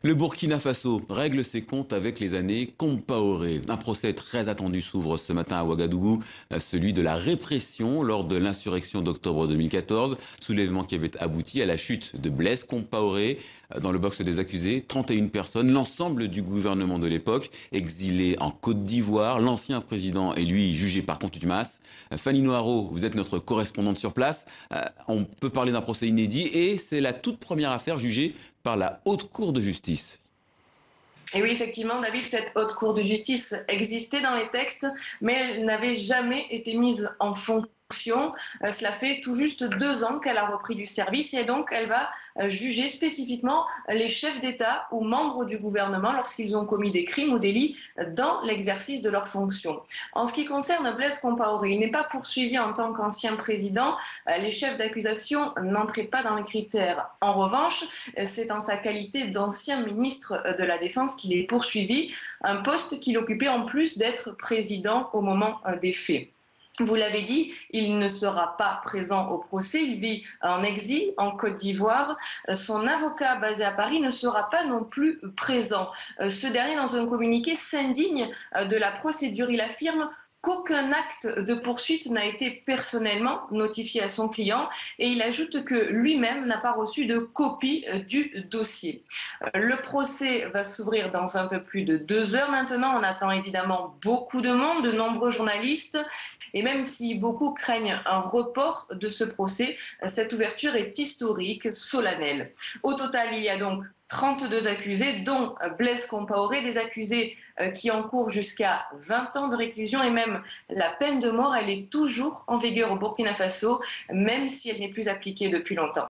Le Burkina Faso règle ses comptes avec les années Compaoré. Un procès très attendu s'ouvre ce matin à Ouagadougou, celui de la répression lors de l'insurrection d'octobre 2014, soulèvement qui avait abouti à la chute de Blaise Compaoré. Dans le box des accusés, 31 personnes, l'ensemble du gouvernement de l'époque, exilé en Côte d'Ivoire. L'ancien président est lui jugé par contumace. Fanny Noiro, vous êtes notre correspondante sur place. On peut parler d'un procès inédit et c'est la toute première affaire jugée par la Haute Cour de justice. Et oui, effectivement, David, cette haute cour de justice existait dans les textes, mais elle n'avait jamais été mise en fonction. Cela fait tout juste 2 ans qu'elle a repris du service et donc elle va juger spécifiquement les chefs d'État ou membres du gouvernement lorsqu'ils ont commis des crimes ou délits dans l'exercice de leurs fonctions. En ce qui concerne Blaise Compaoré, il n'est pas poursuivi en tant qu'ancien président. Les chefs d'accusation n'entraient pas dans les critères. En revanche, c'est en sa qualité d'ancien ministre de la Défense qu'il est poursuivi, un poste qu'il occupait en plus d'être président au moment des faits. Vous l'avez dit, il ne sera pas présent au procès, il vit en exil en Côte d'Ivoire. Son avocat basé à Paris ne sera pas non plus présent. Ce dernier, dans un communiqué, s'indigne de la procédure. Il affirme qu'aucun acte de poursuite n'a été personnellement notifié à son client et il ajoute que lui-même n'a pas reçu de copie du dossier. Le procès va s'ouvrir dans un peu plus de 2 heures maintenant. On attend évidemment beaucoup de monde, de nombreux journalistes et même si beaucoup craignent un report de ce procès, cette ouverture est historique, solennelle. Au total, il y a donc 32 accusés, dont Blaise Compaoré, des accusés qui encourent jusqu'à 20 ans de réclusion et même la peine de mort, elle est toujours en vigueur au Burkina Faso, même si elle n'est plus appliquée depuis longtemps.